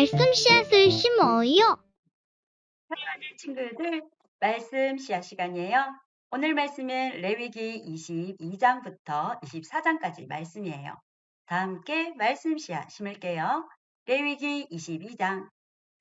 말씀 씨앗을 심어요. 사랑하는 친구들, 말씀 씨앗 시간이에요. 오늘 말씀은 레위기 22장부터 24장까지 말씀이에요. 다 함께 말씀 씨앗 심을게요. 레위기 22장.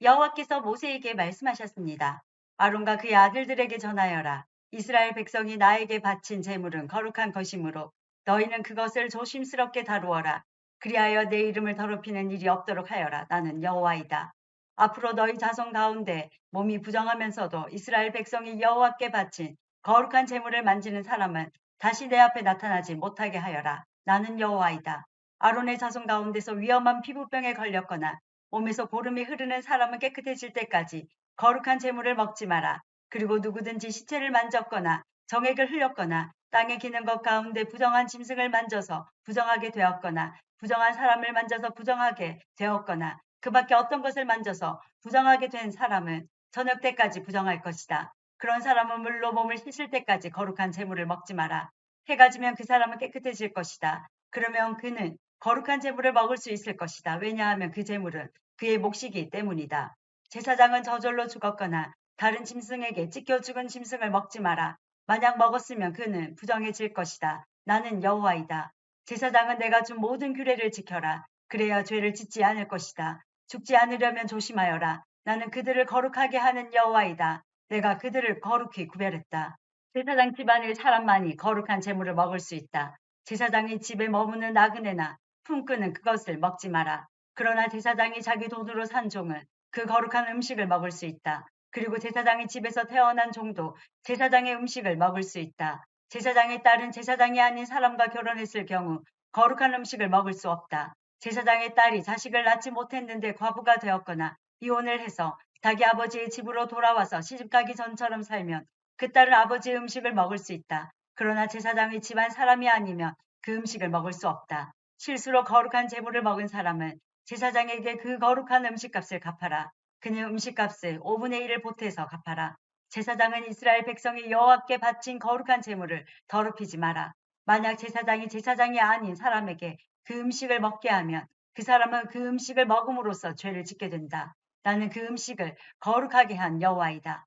여호와께서 모세에게 말씀하셨습니다. 아론과 그의 아들들에게 전하여라. 이스라엘 백성이 나에게 바친 제물은 거룩한 것이므로 너희는 그것을 조심스럽게 다루어라. 그리하여 내 이름을 더럽히는 일이 없도록 하여라. 나는 여호와이다. 앞으로 너희 자손 가운데 몸이 부정하면서도 이스라엘 백성이 여호와께 바친 거룩한 제물을 만지는 사람은 다시 내 앞에 나타나지 못하게 하여라. 나는 여호와이다. 아론의 자손 가운데서 위험한 피부병에 걸렸거나 몸에서 고름이 흐르는 사람은 깨끗해질 때까지 거룩한 제물을 먹지 마라. 그리고 누구든지 시체를 만졌거나 정액을 흘렸거나 땅에 기는 것 가운데 부정한 짐승을 만져서 부정하게 되었거나 부정한 사람을 만져서 부정하게 되었거나 그 밖에 어떤 것을 만져서 부정하게 된 사람은 저녁 때까지 부정할 것이다. 그런 사람은 물로 몸을 씻을 때까지 거룩한 제물을 먹지 마라. 해가 지면 그 사람은 깨끗해질 것이다. 그러면 그는 거룩한 제물을 먹을 수 있을 것이다. 왜냐하면 그 제물은 그의 몫이기 때문이다. 제사장은 저절로 죽었거나 다른 짐승에게 찢겨 죽은 짐승을 먹지 마라. 만약 먹었으면 그는 부정해질 것이다. 나는 여호와이다. 제사장은 내가 준 모든 규례를 지켜라. 그래야 죄를 짓지 않을 것이다. 죽지 않으려면 조심하여라. 나는 그들을 거룩하게 하는 여호와이다. 내가 그들을 거룩히 구별했다. 제사장 집안의 사람만이 거룩한 제물을 먹을 수 있다. 제사장이 집에 머무는 나그네나 품꾼은 그것을 먹지 마라. 그러나 제사장이 자기 돈으로 산 종은 그 거룩한 음식을 먹을 수 있다. 그리고 제사장이 집에서 태어난 종도 제사장의 음식을 먹을 수 있다. 제사장의 딸은 제사장이 아닌 사람과 결혼했을 경우 거룩한 음식을 먹을 수 없다. 제사장의 딸이 자식을 낳지 못했는데 과부가 되었거나 이혼을 해서 자기 아버지의 집으로 돌아와서 시집가기 전처럼 살면 그 딸은 아버지의 음식을 먹을 수 있다. 그러나 제사장의 집안 사람이 아니면 그 음식을 먹을 수 없다. 실수로 거룩한 제물을 먹은 사람은 제사장에게 그 거룩한 음식값을 갚아라. 그는 음식값을 5분의 1을 보태서 갚아라. 제사장은 이스라엘 백성이 여호와께 바친 거룩한 제물을 더럽히지 마라. 만약 제사장이 제사장이 아닌 사람에게 그 음식을 먹게 하면 그 사람은 그 음식을 먹음으로써 죄를 짓게 된다. 나는 그 음식을 거룩하게 한 여호와이다.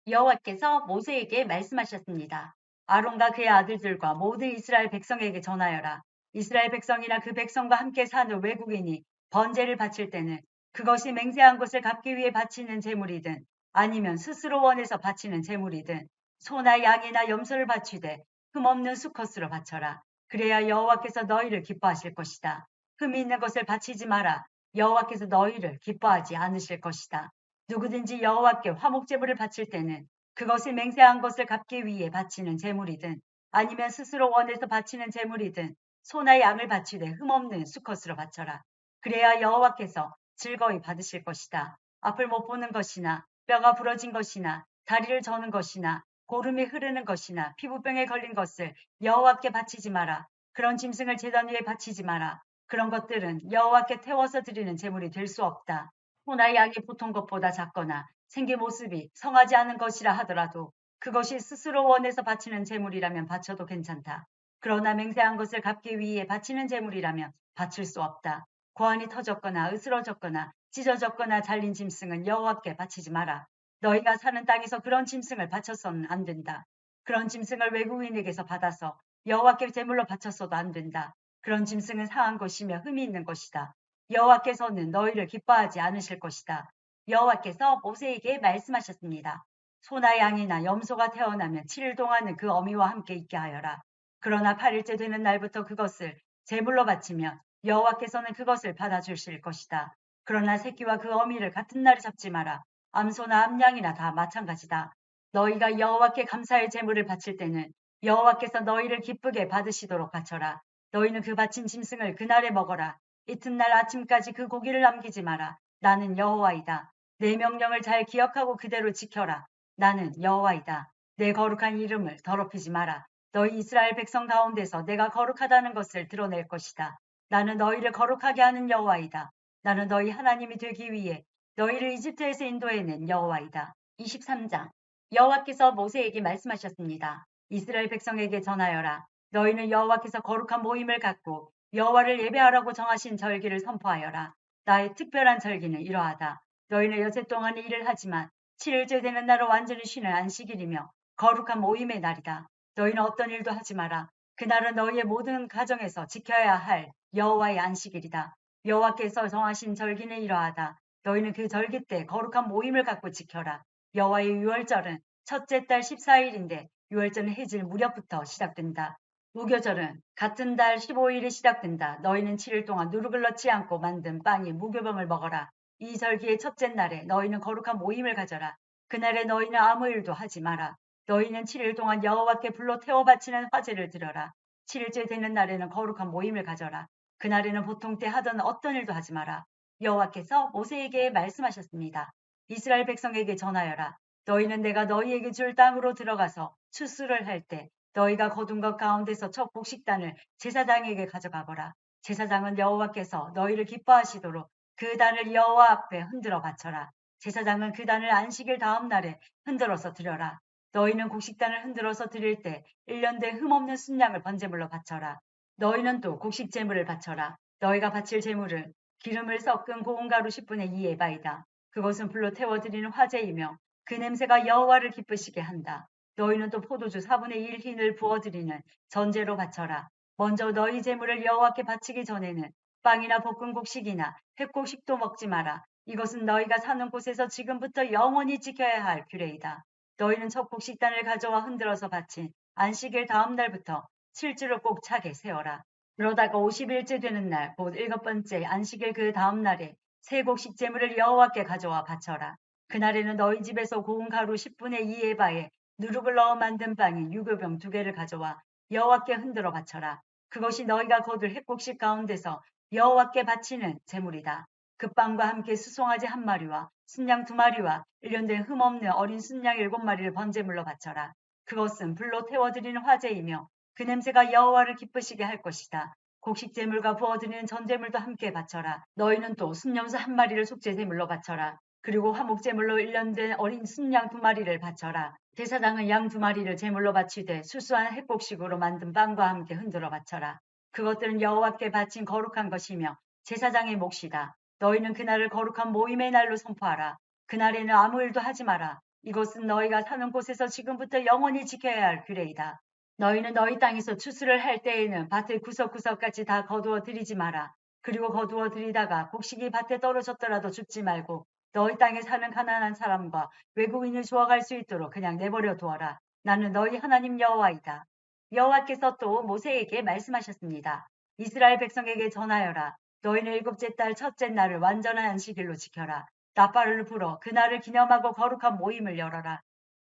여호와께서 모세에게 말씀하셨습니다. 아론과 그의 아들들과 모든 이스라엘 백성에게 전하여라. 이스라엘 백성이나 그 백성과 함께 사는 외국인이 번제를 바칠 때는 그것이 맹세한 것을 갚기 위해 바치는 제물이든 아니면 스스로 원해서 바치는 제물이든 소나 양이나 염소를 바치되 흠없는 수컷으로 바쳐라. 그래야 여호와께서 너희를 기뻐하실 것이다. 흠이 있는 것을 바치지 마라. 여호와께서 너희를 기뻐하지 않으실 것이다. 누구든지 여호와께 화목제물을 바칠 때는 그것이 맹세한 것을 갚기 위해 바치는 제물이든 아니면 스스로 원해서 바치는 제물이든 소나 양을 바치되 흠없는 수컷으로 바쳐라. 그래야 여호와께서 즐거이 받으실 것이다. 앞을 못 보는 것이나 뼈가 부러진 것이나 다리를 저는 것이나 고름이 흐르는 것이나 피부병에 걸린 것을 여호와께 바치지 마라. 그런 짐승을 제단 위에 바치지 마라. 그런 것들은 여호와께 태워서 드리는 제물이 될 수 없다. 소나 양이 보통 것보다 작거나 생긴 모습이 성하지 않은 것이라 하더라도 그것이 스스로 원해서 바치는 제물이라면 바쳐도 괜찮다. 그러나 맹세한 것을 갚기 위해 바치는 제물이라면 바칠 수 없다. 고환이 터졌거나 으스러졌거나 찢어졌거나 잘린 짐승은 여호와께 바치지 마라. 너희가 사는 땅에서 그런 짐승을 바쳐서는 안 된다. 그런 짐승을 외국인에게서 받아서 여호와께 제물로 바쳤어도 안 된다. 그런 짐승은 상한 것이며 흠이 있는 것이다. 여호와께서는 너희를 기뻐하지 않으실 것이다. 여호와께서 모세에게 말씀하셨습니다. 소나 양이나 염소가 태어나면 7일 동안은 그 어미와 함께 있게 하여라. 그러나 8일째 되는 날부터 그것을 제물로 바치면 여호와께서는 그것을 받아주실 것이다. 그러나 새끼와 그 어미를 같은 날에 잡지 마라. 암소나 암양이나 다 마찬가지다. 너희가 여호와께 감사의 제물을 바칠 때는 여호와께서 너희를 기쁘게 받으시도록 바쳐라. 너희는 그 바친 짐승을 그날에 먹어라. 이튿날 아침까지 그 고기를 남기지 마라. 나는 여호와이다. 내 명령을 잘 기억하고 그대로 지켜라. 나는 여호와이다. 내 거룩한 이름을 더럽히지 마라. 너희 이스라엘 백성 가운데서 내가 거룩하다는 것을 드러낼 것이다. 나는 너희를 거룩하게 하는 여호와이다. 나는 너희 하나님이 되기 위해 너희를 이집트에서 인도해낸 여호와이다. 23장. 여호와께서 모세에게 말씀하셨습니다. 이스라엘 백성에게 전하여라. 너희는 여호와께서 거룩한 모임을 갖고 여호와를 예배하라고 정하신 절기를 선포하여라. 나의 특별한 절기는 이러하다. 너희는 여세 동안 일을 하지만 7일째 되는 날은 완전히 쉬는 안식일이며 거룩한 모임의 날이다. 너희는 어떤 일도 하지 마라. 그날은 너희의 모든 가정에서 지켜야 할 여호와의 안식일이다. 여호와께서 정하신 절기는 이러하다. 너희는 그 절기 때 거룩한 모임을 갖고 지켜라. 여호와의 유월절은 첫째 달 14일인데 유월절은 해질 무렵부터 시작된다. 무교절은 같은 달 15일에 시작된다. 너희는 7일 동안 누룩을 넣지 않고 만든 빵이 무교병을 먹어라. 이 절기의 첫째 날에 너희는 거룩한 모임을 가져라. 그날에 너희는 아무 일도 하지 마라. 너희는 7일 동안 여호와께 불로 태워 바치는 화제를 드려라. 7일째 되는 날에는 거룩한 모임을 가져라. 그날에는 보통 때 하던 어떤 일도 하지 마라. 여호와께서 모세에게 말씀하셨습니다. 이스라엘 백성에게 전하여라. 너희는 내가 너희에게 줄 땅으로 들어가서 추수를 할 때 너희가 거둔 것 가운데서 첫 곡식단을 제사장에게 가져가거라. 제사장은 여호와께서 너희를 기뻐하시도록 그 단을 여호와 앞에 흔들어 바쳐라. 제사장은 그 단을 안식일 다음 날에 흔들어서 드려라. 너희는 곡식단을 흔들어서 드릴 때 1년 된 흠없는 순양을 번제물로 바쳐라. 너희는 또 곡식 제물을 바쳐라. 너희가 바칠 제물은 기름을 섞은 고운 가루 10분의 2 에바이다. 그것은 불로 태워드리는 화제이며 그 냄새가 여호와를 기쁘시게 한다. 너희는 또 포도주 4분의 1 흰을 부어드리는 전제로 바쳐라. 먼저 너희 제물을 여호와께 바치기 전에는 빵이나 볶은 곡식이나 횟곡식도 먹지 마라. 이것은 너희가 사는 곳에서 지금부터 영원히 지켜야 할 규례이다. 너희는 첫 곡식단을 가져와 흔들어서 바친 안식일 다음 날부터 7주를 꼭 차게 세워라. 그러다가 50일째 되는 날, 곧 7번째 안식일 그 다음 날에 새 곡식 제물을 여호와께 가져와 바쳐라. 그날에는 너희 집에서 고운 가루 10분의 2 에바에 누룩을 넣어 만든 빵인 유교병 2개를 가져와 여호와께 흔들어 바쳐라. 그것이 너희가 거둘 햇곡식 가운데서 여호와께 바치는 제물이다. 그 빵과 함께 수송아지 1마리와 순양 2마리와 1년 된 흠없는 어린 순양 7마리를 번제물로 바쳐라. 그것은 불로 태워드리는 화제이며 그 냄새가 여호와를 기쁘시게 할 것이다. 곡식 제물과 부어드리는 전제물도 함께 바쳐라. 너희는 또 순염소 1마리를 속죄 제물로 바쳐라. 그리고 화목 제물로 1년 된 어린 순양 2마리를 바쳐라. 제사장은 양 2마리를 제물로 바치되 수수한 햇곡식으로 만든 빵과 함께 흔들어 바쳐라. 그것들은 여호와께 바친 거룩한 것이며 제사장의 몫이다. 너희는 그날을 거룩한 모임의 날로 선포하라. 그날에는 아무 일도 하지 마라. 이것은 너희가 사는 곳에서 지금부터 영원히 지켜야 할 규례이다. 너희는 너희 땅에서 추수를 할 때에는 밭을 구석구석까지 다 거두어 들이지 마라. 그리고 거두어 들이다가 곡식이 밭에 떨어졌더라도 줍지 말고 너희 땅에 사는 가난한 사람과 외국인을 주워갈 수 있도록 그냥 내버려 두어라. 나는 너희 하나님 여호와이다. 여호와께서 또 모세에게 말씀하셨습니다. 이스라엘 백성에게 전하여라. 너희는 7째 달 첫째 날을 완전한 안식일로 지켜라. 나팔을 불어 그날을 기념하고 거룩한 모임을 열어라.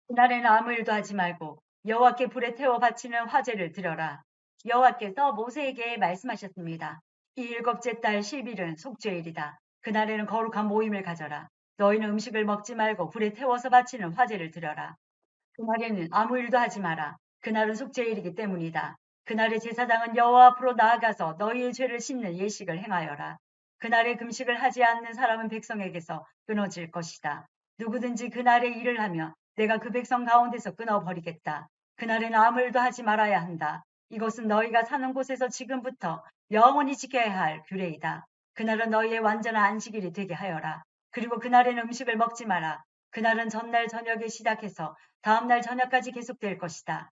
그날에는 아무 일도 하지 말고 여호와께 불에 태워 바치는 화제를 드려라. 여호와께서 모세에게 말씀하셨습니다. 이 7째 달 10일은 속죄일이다. 그날에는 거룩한 모임을 가져라. 너희는 음식을 먹지 말고 불에 태워서 바치는 화제를 드려라. 그날에는 아무 일도 하지 마라. 그날은 속죄일이기 때문이다. 그날의 제사장은 여호와 앞으로 나아가서 너희의 죄를 씻는 예식을 행하여라. 그날에 금식을 하지 않는 사람은 백성에게서 끊어질 것이다. 누구든지 그날에 일을 하면 내가 그 백성 가운데서 끊어버리겠다. 그날에는 아무 일도 하지 말아야 한다. 이것은 너희가 사는 곳에서 지금부터 영원히 지켜야 할 규례이다. 그날은 너희의 완전한 안식일이 되게 하여라. 그리고 그날에는 음식을 먹지 마라. 그날은 전날 저녁에 시작해서 다음 날 저녁까지 계속될 것이다.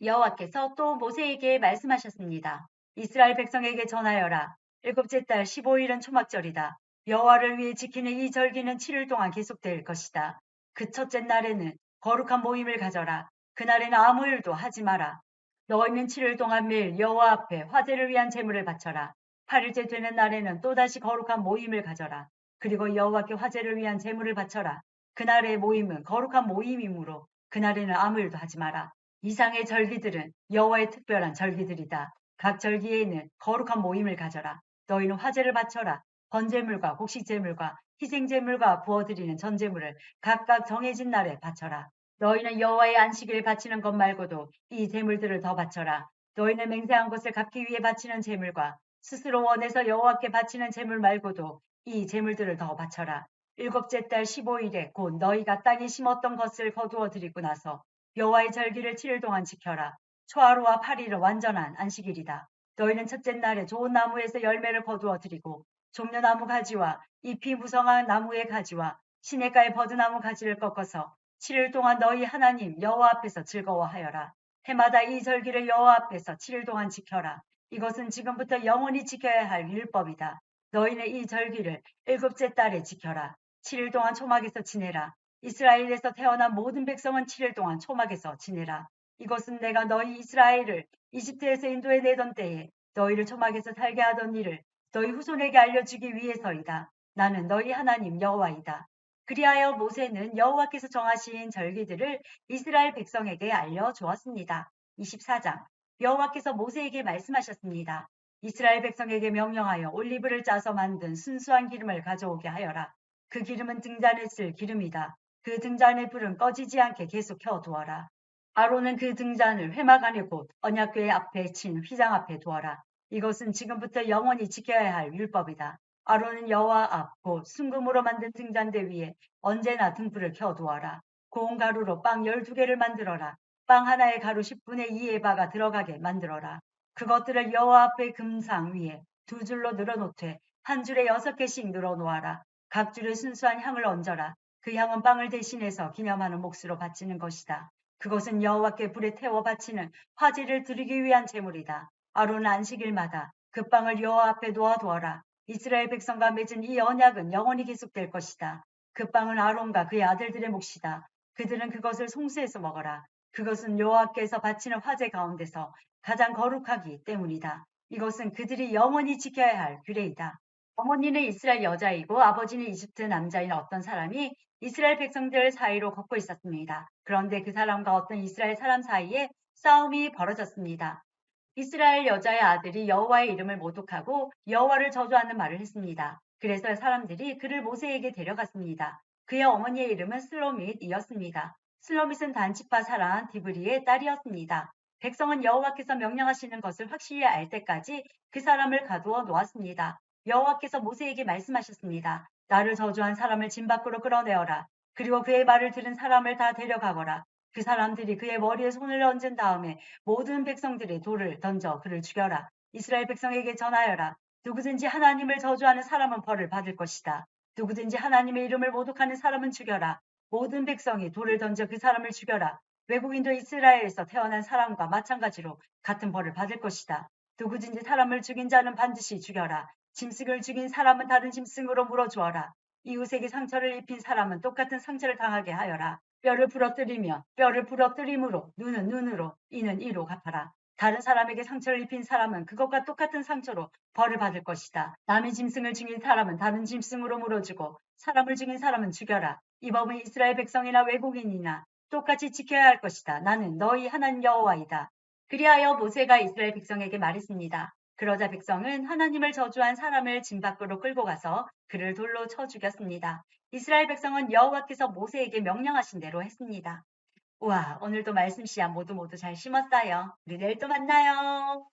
여호와께서 또 모세에게 말씀하셨습니다. 이스라엘 백성에게 전하여라. 7째 달 15일은 초막절이다. 여호와를 위해 지키는 이 절기는 7일 동안 계속될 것이다. 그 첫째 날에는 거룩한 모임을 가져라. 그날에는 아무 일도 하지 마라. 너희는 7일 동안 매일 여호와 앞에 화제를 위한 제물을 바쳐라. 8일째 되는 날에는 또다시 거룩한 모임을 가져라. 그리고 여호와께 화제를 위한 제물을 바쳐라. 그날의 모임은 거룩한 모임이므로 그날에는 아무 일도 하지 마라. 이상의 절기들은 여호와의 특별한 절기들이다. 각 절기에는 거룩한 모임을 가져라. 너희는 화제를 바쳐라. 번제물과 곡식제물과 희생제물과 부어드리는 전제물을 각각 정해진 날에 바쳐라. 너희는 여호와의 안식일에 바치는 것 말고도 이 제물들을 더 바쳐라. 너희는 맹세한 것을 갚기 위해 바치는 제물과 스스로 원해서 여호와께 바치는 제물 말고도 이 제물들을 더 바쳐라. 7째 달 15일에 곧 너희가 땅에 심었던 것을 거두어 드리고 나서 여호와의 절기를 7일 동안 지켜라. 초하루와 8일은 완전한 안식일이다. 너희는 첫째 날에 좋은 나무에서 열매를 거두어 드리고 종려나무 가지와 잎이 무성한 나무의 가지와 시냇가의 버드나무 가지를 꺾어서 7일 동안 너희 하나님 여호와 앞에서 즐거워하여라. 해마다 이 절기를 여호와 앞에서 7일 동안 지켜라. 이것은 지금부터 영원히 지켜야 할 율법이다. 너희는 이 절기를 일곱째 달에 지켜라. 7일 동안 초막에서 지내라. 이스라엘에서 태어난 모든 백성은 7일 동안 초막에서 지내라. 이것은 내가 너희 이스라엘을 이집트에서 인도해 내던 때에 너희를 초막에서 살게 하던 일을 너희 후손에게 알려주기 위해서이다. 나는 너희 하나님 여호와이다. 그리하여 모세는 여호와께서 정하신 절기들을 이스라엘 백성에게 알려주었습니다. 24장 여호와께서 모세에게 말씀하셨습니다. 이스라엘 백성에게 명령하여 올리브를 짜서 만든 순수한 기름을 가져오게 하여라. 그 기름은 등잔에 쓸 기름이다. 그 등잔의 불은 꺼지지 않게 계속 켜두어라. 아론은 그 등잔을 회막 안에 곧 언약궤 앞에 친 휘장 앞에 두어라. 이것은 지금부터 영원히 지켜야 할 율법이다. 아론은 여호와 앞 곧 순금으로 만든 등잔대 위에 언제나 등불을 켜두어라. 고운 가루로 빵 12개를 만들어라. 빵 하나에 가루 10분의 2의 바가 들어가게 만들어라. 그것들을 여호와 앞의 금상 위에 두 줄로 늘어놓되 한 줄에 6개씩 늘어놓아라. 각 줄에 순수한 향을 얹어라. 그 향은 빵을 대신해서 기념하는 몫으로 바치는 것이다. 그것은 여호와께 불에 태워 바치는 화제를 드리기 위한 제물이다. 아론은 안식일마다 그 빵을 여호와 앞에 놓아두어라. 이스라엘 백성과 맺은 이 언약은 영원히 계속될 것이다. 그 빵은 아론과 그의 아들들의 몫이다. 그들은 그것을 송수해서 먹어라. 그것은 여호와께서 바치는 화제 가운데서 가장 거룩하기 때문이다. 이것은 그들이 영원히 지켜야 할 규례이다. 어머니는 이스라엘 여자이고 아버지는 이집트 남자인 어떤 사람이 이스라엘 백성들 사이로 걷고 있었습니다. 그런데 그 사람과 어떤 이스라엘 사람 사이에 싸움이 벌어졌습니다. 이스라엘 여자의 아들이 여호와의 이름을 모독하고 여호와를 저주하는 말을 했습니다. 그래서 사람들이 그를 모세에게 데려갔습니다. 그의 어머니의 이름은 슬로밋이었습니다. 슬로밋은 단지파 사람 디브리의 딸이었습니다. 백성은 여호와께서 명령하시는 것을 확실히 알 때까지 그 사람을 가두어 놓았습니다. 여호와께서 모세에게 말씀하셨습니다. 나를 저주한 사람을 진 밖으로 끌어내어라. 그리고 그의 말을 들은 사람을 다 데려가거라. 그 사람들이 그의 머리에 손을 얹은 다음에 모든 백성들이 돌을 던져 그를 죽여라. 이스라엘 백성에게 전하여라. 누구든지 하나님을 저주하는 사람은 벌을 받을 것이다. 누구든지 하나님의 이름을 모독하는 사람은 죽여라. 모든 백성이 돌을 던져 그 사람을 죽여라. 외국인도 이스라엘에서 태어난 사람과 마찬가지로 같은 벌을 받을 것이다. 누구든지 사람을 죽인 자는 반드시 죽여라. 짐승을 죽인 사람은 다른 짐승으로 물어주어라. 이웃에게 상처를 입힌 사람은 똑같은 상처를 당하게 하여라. 뼈를 부러뜨리며 뼈를 부러뜨림으로 눈은 눈으로 이는 이로 갚아라. 다른 사람에게 상처를 입힌 사람은 그것과 똑같은 상처로 벌을 받을 것이다. 남의 짐승을 죽인 사람은 다른 짐승으로 물어주고 사람을 죽인 사람은 죽여라. 이 법은 이스라엘 백성이나 외국인이나 똑같이 지켜야 할 것이다. 나는 너희 하나님 여호와이다. 그리하여 모세가 이스라엘 백성에게 말했습니다. 그러자 백성은 하나님을 저주한 사람을 진 밖으로 끌고 가서 그를 돌로 쳐 죽였습니다. 이스라엘 백성은 여호와께서 모세에게 명령하신 대로 했습니다. 우와, 오늘도 말씀 씨앗 모두 잘 심었어요. 우리 내일 또 만나요.